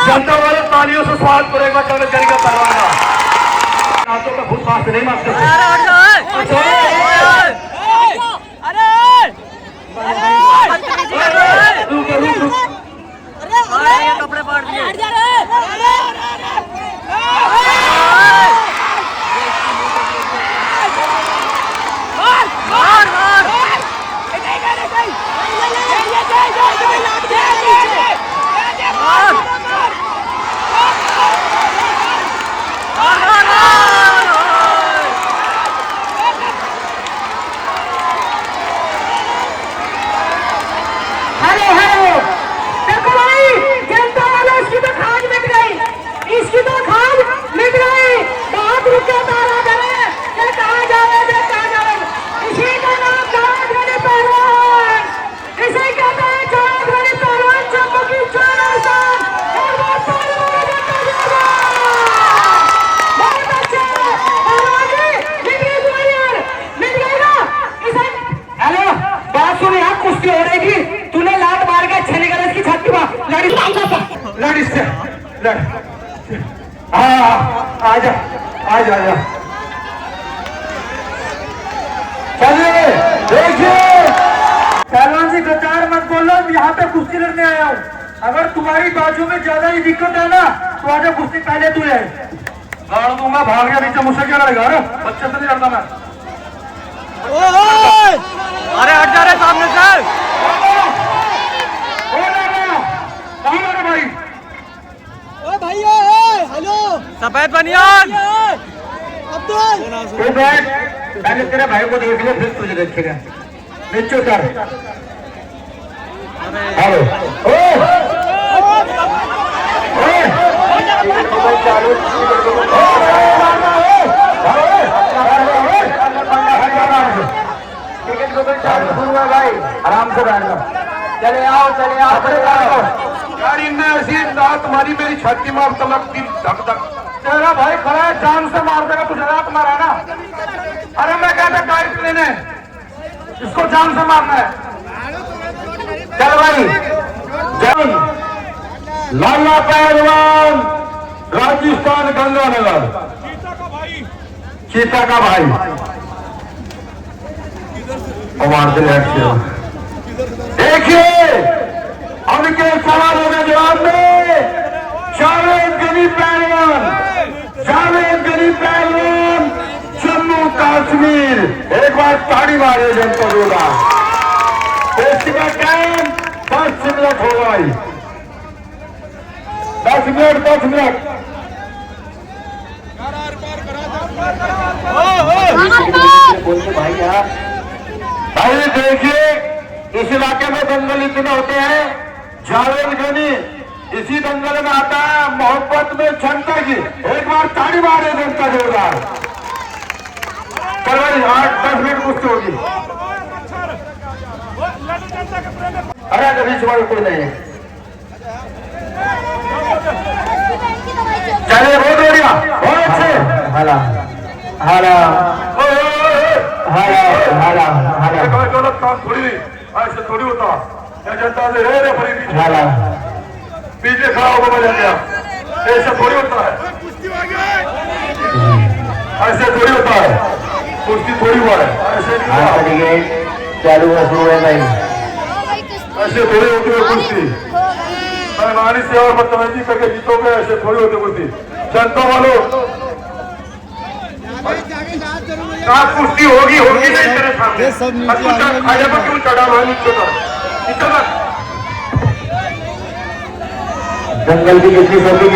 जनता वाले तालियों से स्वागत करेगा चौधरी का पहलवान का। हाथों का खुद पास नहीं मारते। कपड़े फाड़ दिए। आजा आजा आजा चलिए देखिए पहलवान जी गद्दार मत बोलो। यहाँ पे कुश्ती लड़ने आया हूँ। अगर तुम्हारी बाजू में ज्यादा ही दिक्कत है ना तो आजा कुश्ती पहले तू है गाड़ दूंगा। भाग गया नीचे मुझसे क्या लड़ेगा? अरे बच्चे से नहीं लड़ता मैं। अरे हट जा रहे सामने से। भाई हेलो सफेद बनियान अब्दुल पहले तेरे भाई को देख ले फिर तुझे देखेगा। नीचे उतर। हेलो भाई आराम से बैठ जाओ। चले आओ गाड़ी में ऐसी तुम्हारी मेरी छाती में अब तलकती धक धक। तेरा भाई खड़ा है जान से मार देगा तुझे। रात मारा ना। अरे मैं कहता गाइड लेने इसको जान से मारना है। चल भाई जन लाला पहलवान राजस्थान गंगानगर चीता का भाई देखिए उनके सवालों के जवाब में जावेद गनी पहलवान जम्मू कश्मीर। एक बार ताड़ी मारे जनता होगा। इसका टाइम 10 मिनट हो गई। 10 मिनट भाई देखिए इस इलाके में दंगल इतने होते हैं। जावेद गनी इसी दंगल में आता है मोहब्बत में जनता की। एक बार ताड़ी मारे जनता जोरदार। चल भाई 8-10 मिनट कुश्ती होगी। अरे कभी सुबह कोई नहीं है। चलिए बहुत बढ़िया बहुत अच्छे। हाला हाला हाला हाला गलत काम थोड़ी ऐसे थोड़ी होता। जनता से रे पीछे खड़ा होगा मजा गया। ऐसा थोड़ी होता है। ऐसे थोड़ी होता है। कुश्ती थोड़ी हुआ है। ऐसे नहीं हुआ। चालू शुरू है भाई। ऐसे थोड़ी होती है कुश्ती। मेहरबानी से और बदतमीजी करके जीतोगे। ऐसे थोड़ी होती कुश्ती। जनता वालों कुश्ती होगी नहीं तेरे सामने। खाने पर क्यों चढ़ा हुआ नीचे तक जंगल की किसी सोती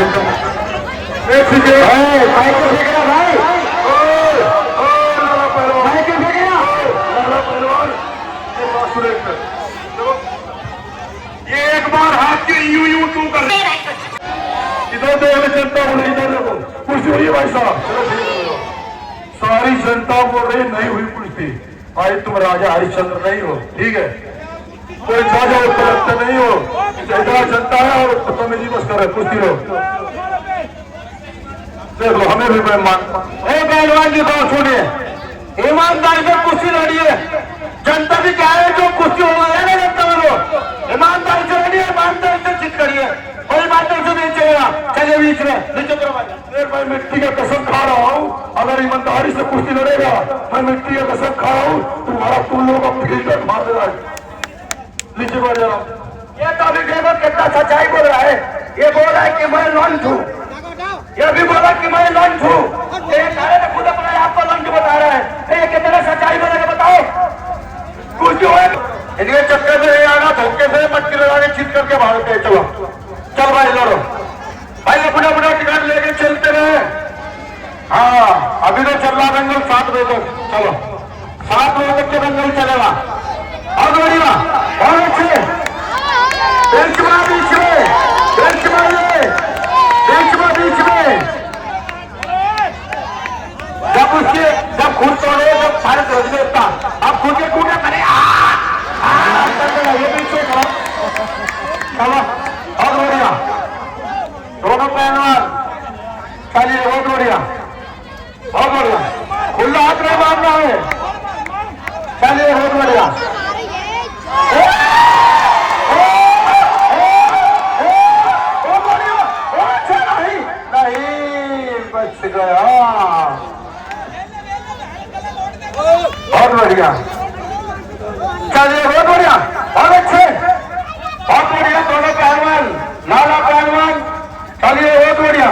ये एक बार हाथ के यूं तू कर इधर दो जनता बोले इधर देखो कुश्ती हुई है भाई साहब। सारी जनता बोल रही नहीं हुई कुश्ती। भाई तुम राजा हरिश्चंद्र नहीं हो ठीक है। कोई राजा उत्तर नहीं हो। जनता है और बदतमीजी बस कर रहे कुश्ती लो। देख लो हमें भी पहलवान की बात सुनिए। ईमानदारी से कुश्ती लड़िए। जनता भी क्या है जो कुश्ती होगा ना जनता वालों ईमानदारी से लड़िए। ईमानदारी से जीत करिए। कोई ईमानदारी से नहीं चलेगा। बीच में नीचे करो भाई। मैं मिट्टी का कसम खा रहा हूँ, अगर ईमानदारी से कुश्ती लड़ेगा, मैं मिट्टी का कसम खा रहा हूँ, तुम्हारा तुम लोगों का फिल्टर मार देगा। नीचे बढ़ जाओ। ये तो अभी देखो कितना सच्चाई बोल रहा है। ये बोल रहा है कि मैं लॉन्च हूँ, ये भी बोला कि मैं लॉन्च हूँ। ये खुद अपने आप को लॉन्च बता रहा है। ये कितना सच्चाई बोलेगा बताओ? कुछ जो है इनके चक्कर में नहीं आना, धोखे से मटकी लगा के चीट करके भागते हैं। चलो चल भाई लड़ो भाई, अपना अपना टिकट लेके चलते रहे। हाँ अभी तो चल रहा दंगल 7 बजे तक। चलो 7 बजे तक के दंगल चलेगा। और बढ़िया और अच्छे बीच में जब खुद तोड़े जब सारे रोजने उठता, अब खुद के कूदे करे ये पीछे चलो। और बढ़िया दोनों पहलवान, चलिए बहुत बढ़िया बहुत बढ़िया। खुला हाथ में मारना है, चलिए बहुत बढ़िया। नहीं बच गया, बहुत बढ़िया। चलिए बहुत बढ़िया बहुत अच्छे बहुत बढ़िया। दोनों पहलवान नाला पहलवान, चलिए बहुत बढ़िया।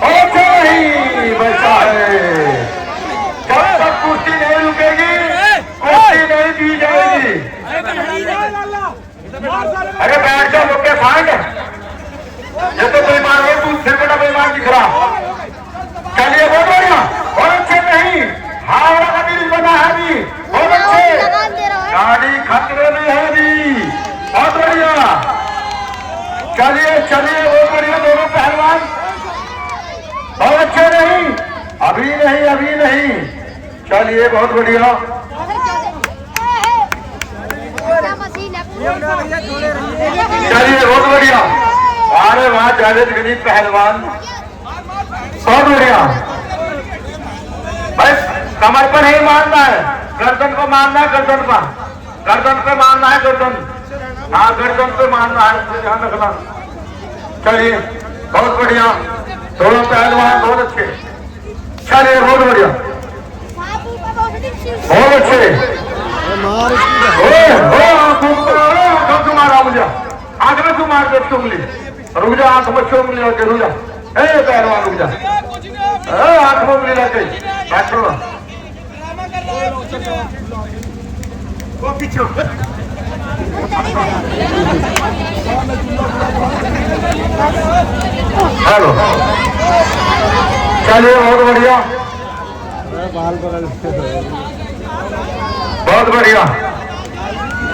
अच्छा नहीं बचा है, जब तक कुश्ती नहीं रुकेगी कुश्ती नहीं दी जाएगी। अरे बैठ जाओ लोग के फाइट, ये तो बेईमान है, तू सिर बड़ा बेईमान दिख रहा। चलिए बहुत बढ़िया बहुत अच्छे। नहीं हावड़ा का ब्रिज बना है अभी, बहुत अच्छे। गाड़ी खतरे में है अभी, बहुत बढ़िया। चलिए चलिए बहुत बढ़िया। दोनों पहलवान बहुत अच्छे। नहीं अभी नहीं अभी नहीं, चलिए बहुत बढ़िया। चलिए बहुत बढ़िया। अरे वहां जावेद गनी पहलवान बहुत बढ़िया। बस कमर पर नहीं मारना है, गर्दन को मारना है, गर्दन पे मारना है, गर्दन। हाँ गर्दन पे मारना है, ध्यान रखना। चलिए बहुत बढ़िया। दोनों पहलवान बहुत अच्छे। चलिए बहुत बढ़िया बहुत अच्छे। क्यों मारा मुझे? आंख में क्यों मार दे उंगली? रुक जा, आंख में क्यों उंगली लगे? रुक जा पहलवान रुक जा, आंख में उंगली लग गई। बैठो पीछे। हेलो चलिए बहुत बढ़िया बहुत बढ़िया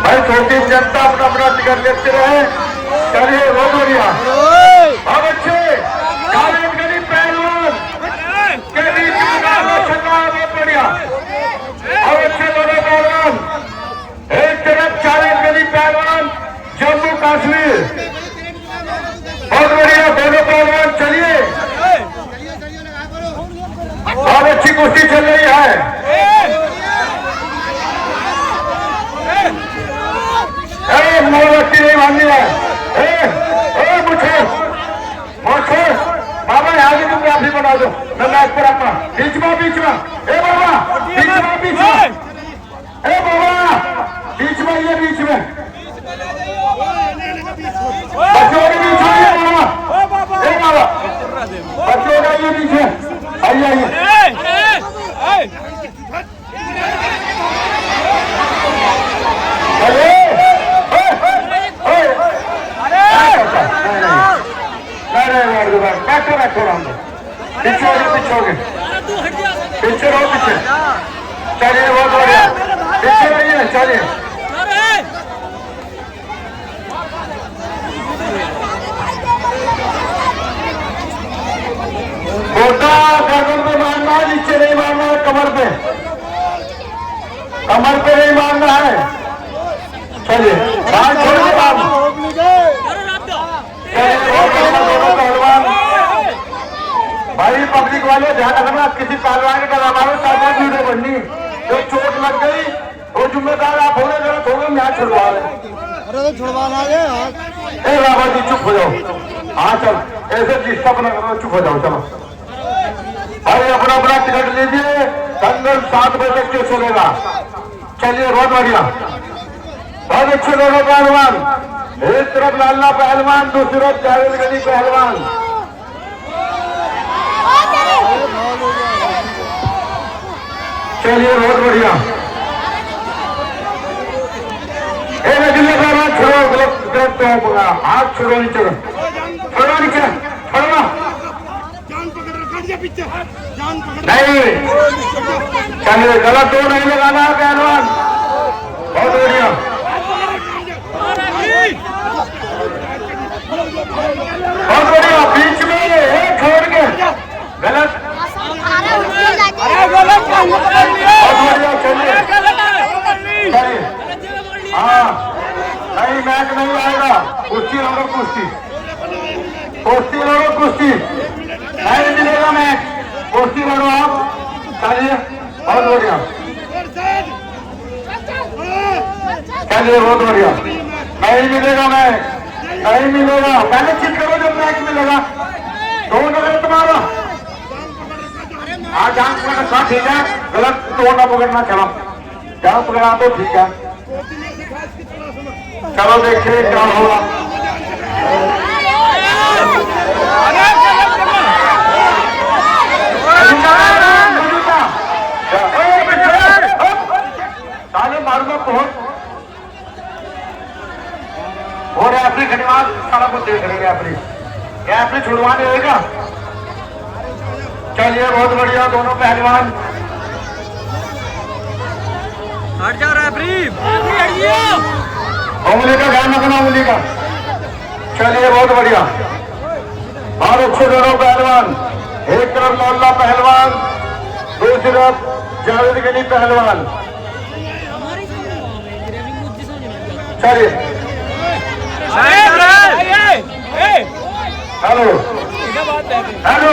भाई। छोटी जनता अपना अपना टिकट लेते रहे। चलिए बहुत बढ़िया बहुत अच्छे। जावेद गनी पहलवान के बीच मुकाबला चल रहा है, बहुत बढ़िया बहुत अच्छे। दोनों पहलवान, एक तरफ जावेद गनी पहलवान जम्मू कश्मीर, बहुत बढ़िया दोनों पहलवान। चलिए बहुत अच्छी कुश्ती चल रही है। मोमबत्ती नहीं माननी है, मुझे बाबा यहाँ से तुम काफी बना दो। मैं मैच पर अपना बीच में ए बाबा बीच में ए बाबा बीच में ये बीच में बच्चों के बीच में ये बाबा ए बाबा बच्चों का ये बीच में आइए पीछे रहो पीछे। चलिए बहुत बढ़िया पीछे रहिए। चलिए गोटा गर्दन पे मारना है, नीचे नहीं मारना है, कमर पे नहीं मारना है। चलिए बाहर छोड़िए पहलवान भाई। पब्लिक वाले ध्यान रखना, किसी पहलवान के दबाव में साथ वीडियो बननी, जो चोट लग गई वो जिम्मेदार आप होने गलत हो गए, मैच छुड़वा रहे। अरे तो छुड़वा लागे बाबा जी चुप हो जाओ। हाँ चल, ऐसे डिस्टर्ब ना करो, चुप हो जाओ, चलो भाई अपना अपना टिकट लीजिए। दंगल 7 बजे तक के चलेगा। चलिए बहुत बढ़िया, बहुत अच्छे दोनों पहलवान। एक तरफ लाला पहलवान, दूसरी तरफ जावेद गनी पहलवान। चलिए बहुत बढ़िया। छोड़ो, गलत हाथ छोड़ो, नीचे छोड़ो, नीचे छोड़ो नहीं। चलिए गलत दो नहीं लगाना है पहलवान। बहुत बढ़िया, बहुत बढ़िया। बीच में एक छोड़ के गलत, बहुत बढ़िया। चलिए हाँ, नहीं मैच नहीं आएगा। कुश्ती लड़ो, कुश्ती कुश्ती लड़ो, कुश्ती नहीं मिलेगा मैच। कुश्ती लड़ो आप। चलिए बहुत बढ़िया, चलिए बहुत बढ़िया। नहीं मिलेगा मैच, नहीं मिलेगा। पहले चिट करो जब मैच मिलेगा। दोनों गलत तुम्हारा, हाँ जान पकड़ना ठीक है, गलत तो ना पकड़ना। चलो जान पकड़ा तो ठीक है। चलो देखिए क्या होगा। ताले मारूंगा बहुत। और रेफरी खड़ीवाल सारा कुछ देख रहे हैं। रेफरी छुड़वाने होगा। चलिए बहुत बढ़िया, दोनों पहलवान। हट जा रेफरी। उंगली का ध्यान रखना, उंगली का। चलिए बहुत बढ़िया, बहुत अच्छे दोनों पहलवान। एक तरफ मोहल्ला पहलवान, दूसरी तरफ जावेद गनी पहलवान। चलिए हेलो हेलो,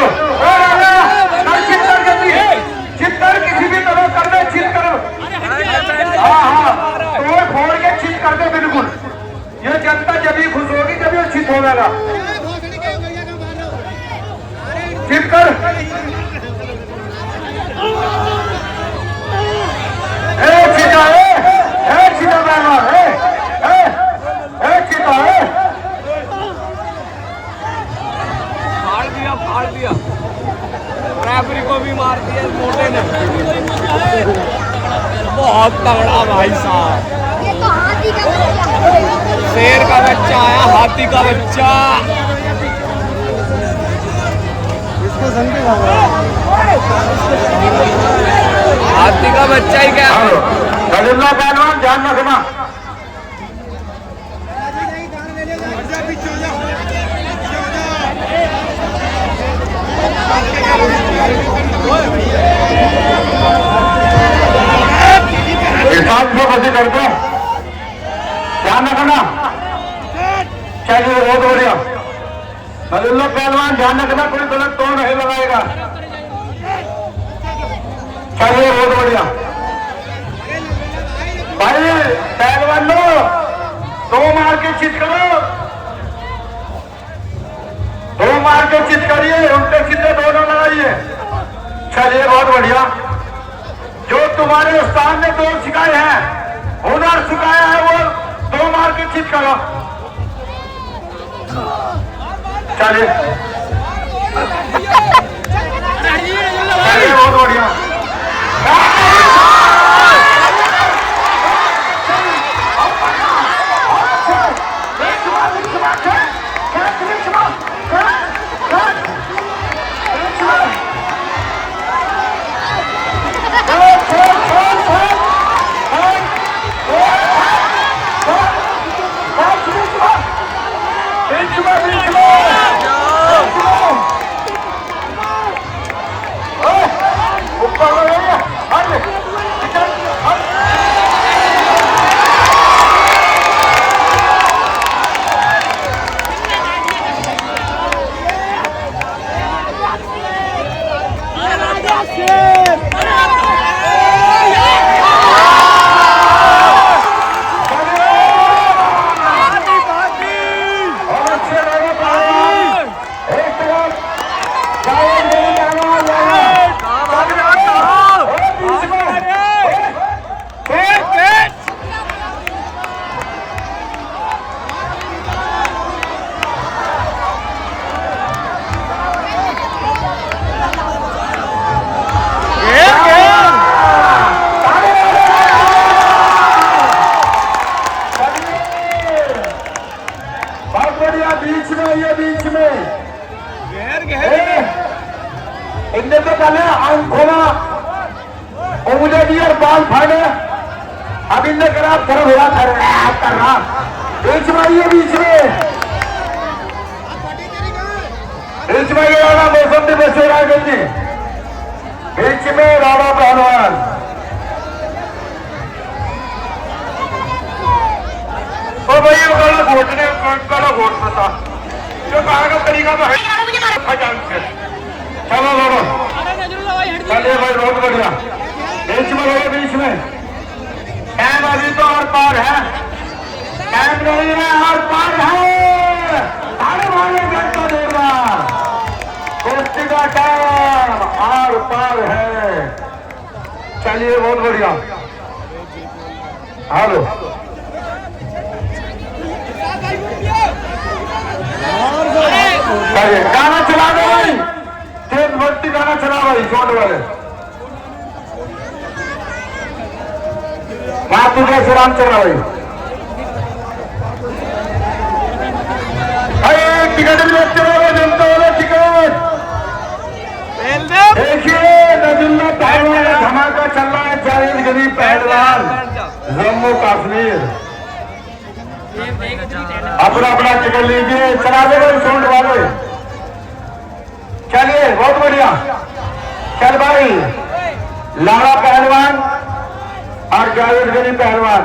चित्तर किसी भी तरह कर दे, चित करो। हाँ तो फोड़ के चित कर दे बिल्कुल। ये जनता जब ही खुश होगी जब ये चित होगा। चित कर, चिता है, चिता पहलवान है, चिता है। फाड़ दिया रेफरी को भी मार दिया मोटे ने। बहुत तगड़ा भाई साहब, शेर का बच्चा आया, हाथी का बच्चा। हाथी का बच्चा ही क्या। गलिल्ला पहलवान ध्यान रखना। हिसाब से बसे करते ध्यान रखना। चलिए बहुत बढ़िया, गलिल्ला पहलवान ध्यान रखना, कोई गलत तोड़ नहीं लगाएगा। चलिए बहुत बढ़िया भाई पहलवान लो, दो मार के चित करो, दो मार के चित करिए, उल्टे सीधे दोनों लगाइए। चलिए बहुत बढ़िया, जो तुम्हारे उस्ताद ने दो सिखाए हैं, हुनर सिखाया है, वो दो मार के चित करो। चलिए चलिए बहुत बढ़िया। आइए बीच में। इनने तो पहले आंखों उंगले दी और बाल फाड़े, अब इनने करा तरफ हुआ कर रहा। बीच में आइए बीच में। बीच में ये राणा मौसम भी बचे राजन जी। बीच में राणा पहलवान। ओ भाई ये गला घोटने गला घोटना था जो कहा का तरीका तो है। चलो चलो चलिए भाई बहुत बढ़िया। बीच में रहो बीच में। टाइम अभी तो और पार है। टाइम नहीं है और पार है। सारे वाले घंटा देगा कुश्ती का टाइम और पार है। चलिए बहुत बढ़िया। हेलो गाना चला दो भाई। तेज भक्ति गाना चला भाई छोड़ वाले। मातू का श्राम चला भाई। अरे टिकट भी देखते रहो जनता वाले टिकट। देखिए नजुल्ला पहलवान का धमाका चल रहा है। जावेद गरीब पहलवान जम्मू कश्मीर। अपना अपना टिकट लीजिए। चला दे भाई सोल्ड वाले। चलिए बहुत बढ़िया। चल भाई लाड़ा पहलवान और जावेद गरीब पहलवान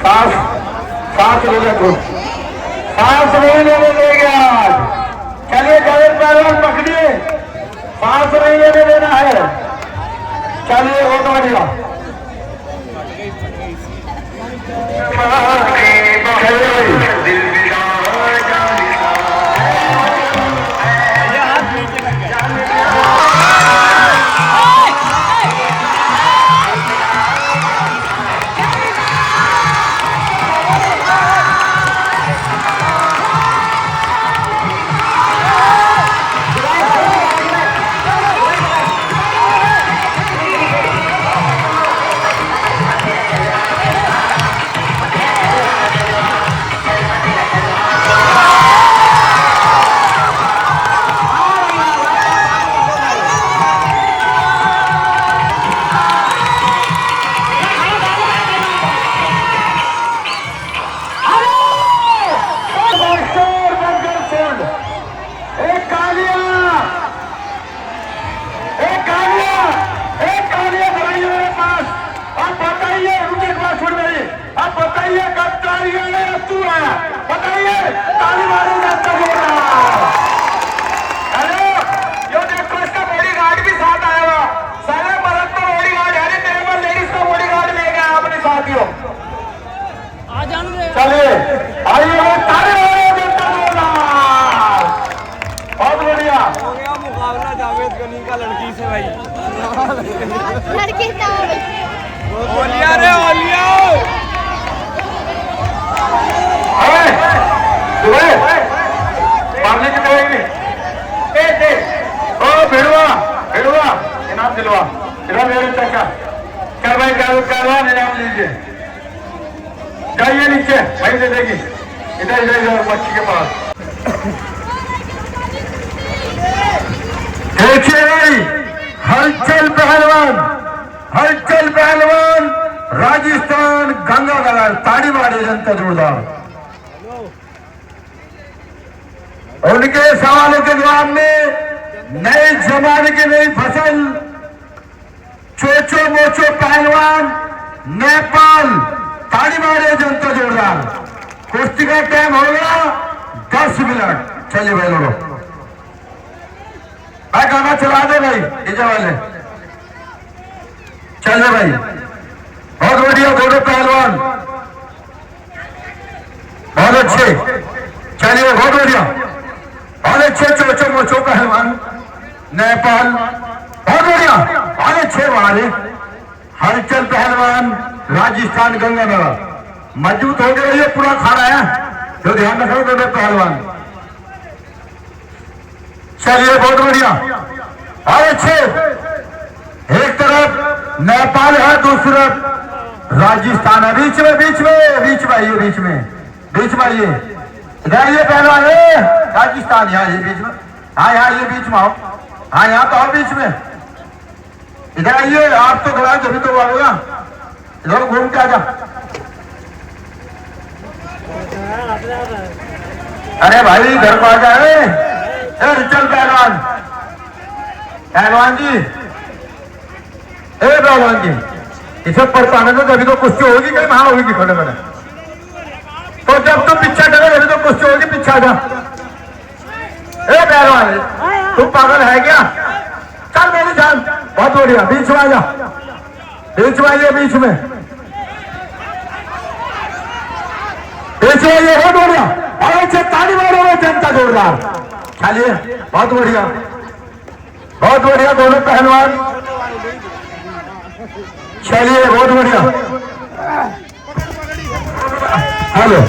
सांस ले ले सांस नहीं लेने देंगे आज। चलिए जावेद पहलवान पकड़िए। सांस नहीं लेने देना है। चलिए बहुत बढ़िया। चलिए आइए बहुत बढ़िया हो गया मुकाबला जावेद गनी का लड़की से भाई। लड़की तो ओलिया रे ओलिया। मारने की तैयारी। ओ भिड़वा भिड़वा इनाम दिलवा। इधर मेरे चाचा। चल भाई करवा इनाम लीजिए। जाइए नीचे भाई दे देगी। इधर इधर इधर मच्छी के पास। देखिए भाई हलचल पहलवान राजस्थान गंगा कलर। ताड़ी मारे जनता जोरदार। उनके सवालों के जवाब में नए जमाने की नई फसल चोचो मोचो पहलवान नेपाल। ताड़ी मारे जनता जोरदार। कुश्ती का टाइम हो गया 10 मिनट। चलिए भाई लोगों भाई गाना चला दे भाई डीजे वाले। चलिए भाई बहुत बढ़िया। दोनों पहलवान बहुत अच्छे। चलिए बहुत बढ़िया बहुत अच्छे। चोचो मोचो पहलवान नेपाल बहुत बढ़िया बहुत अच्छे। वाले हलचल पहलवान राजस्थान गंगानगर। मजबूत हो गया ये पूरा खा रहा है तो ध्यान रखो दोनों पहलवान। चलिए बहुत बढ़िया और अच्छे। एक तरफ नेपाल है दूसरी तरफ राजस्थान है। बीच में आइए बीच में आइए। इधर ये पहलवान पाकिस्तान, यहाँ ये बीच में, हाँ यहाँ ये बीच में आओ, हाँ यहाँ तो और बीच में, इधर आइए, आप तो खड़ा जभी तो आएगा, इधर घूम के आ जा। अरे भाई इधर को आ जाए, चल पहलवान, पहलवान जी, पहलवान जी, इसे परेशान है तभी तो कुश्ती होगी, कहीं वहां होगी खड़े खड़े, तो जब तुम पीछा करे तभी तो कुश्ती होगी, पीछा जा। पहलवान तुम पागल है क्या? चल मेरी जान, बहुत बढ़िया, बीच में आ जा, बीच में आइए, बीच में, बीच में आइए, बहुत बढ़िया, और ताली मारो जनता जोरदार, चलिए बहुत बढ़िया, बहुत बढ़िया दोनों पहलवान, चलिए बहुत बढ़िया। हेलो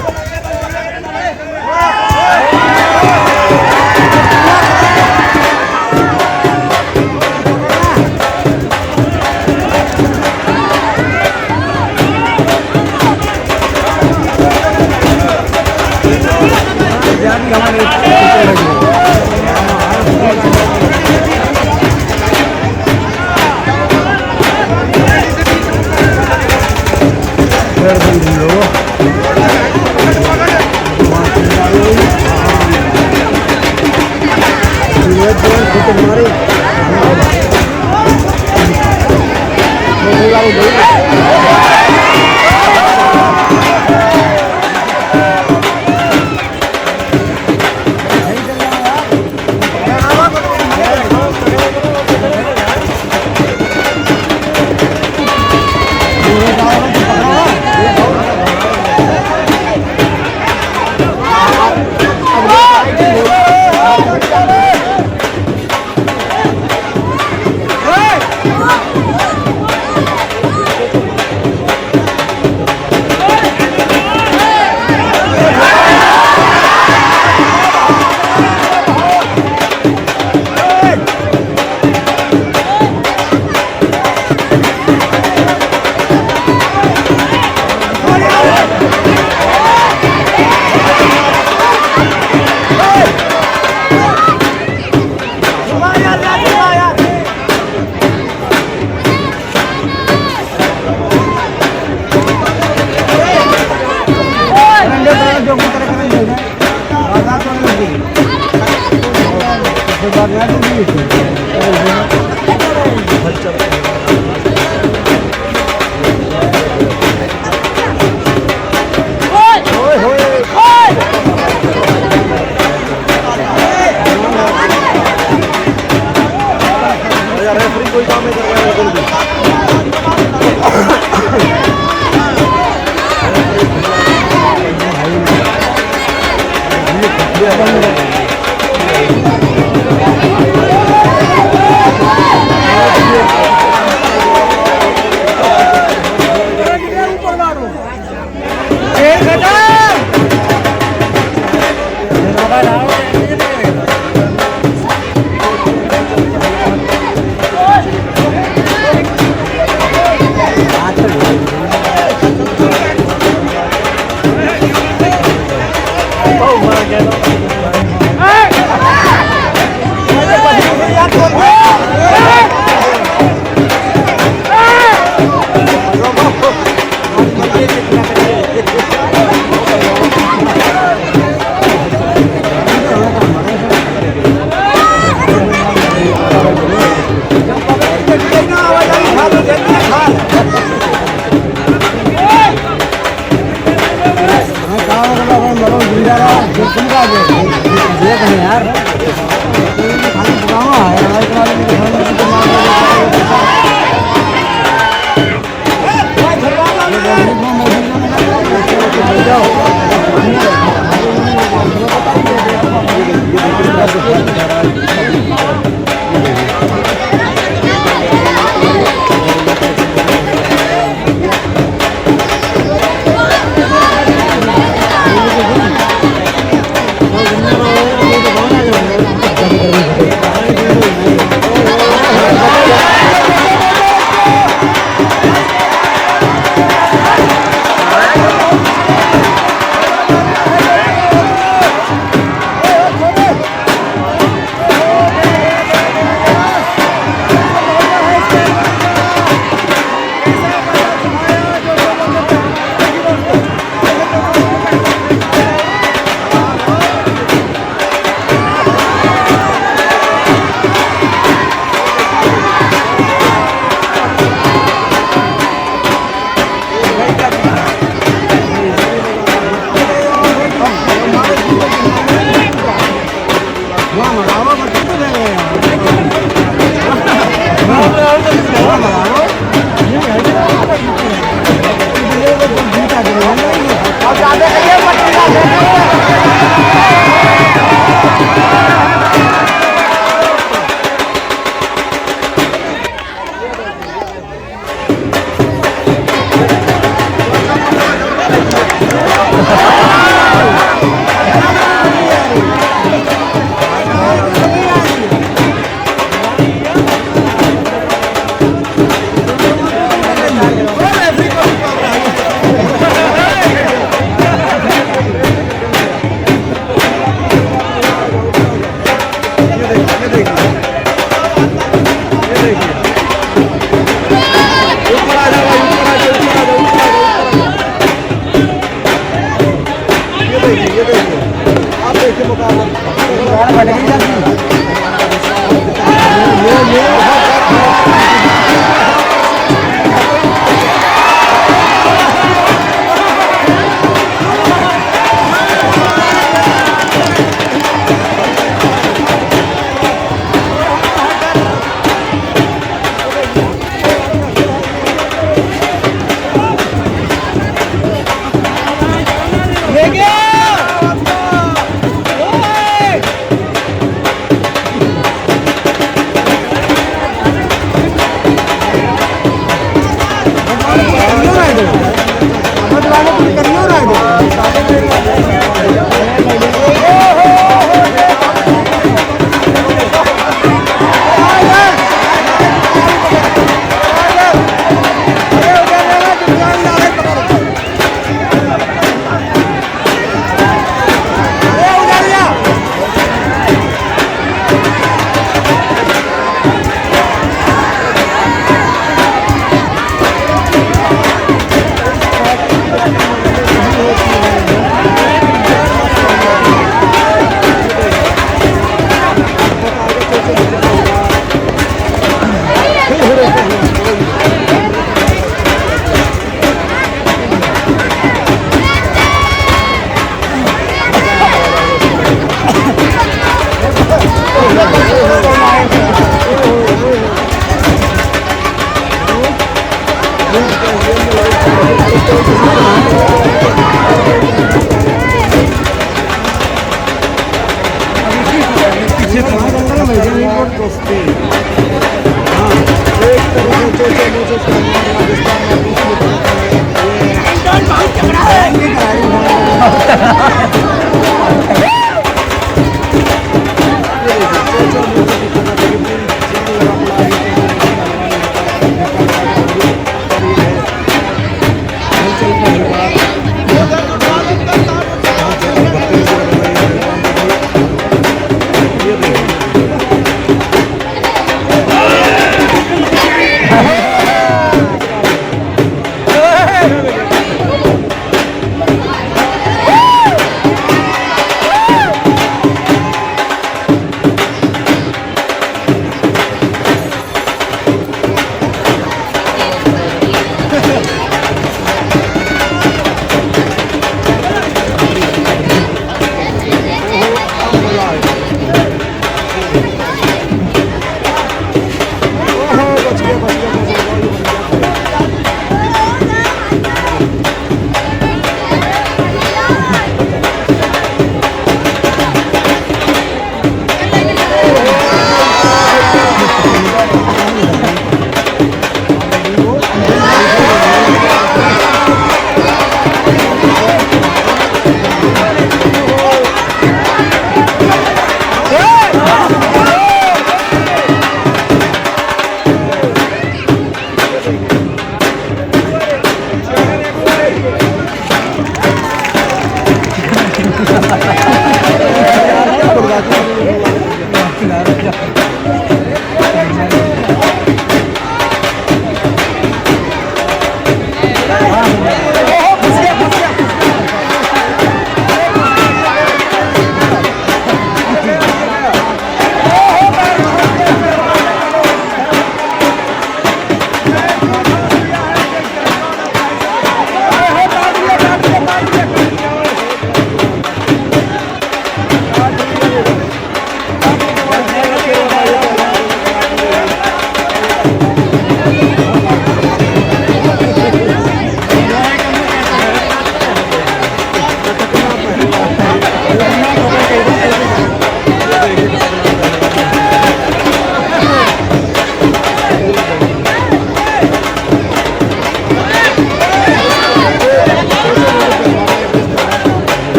राजस्थान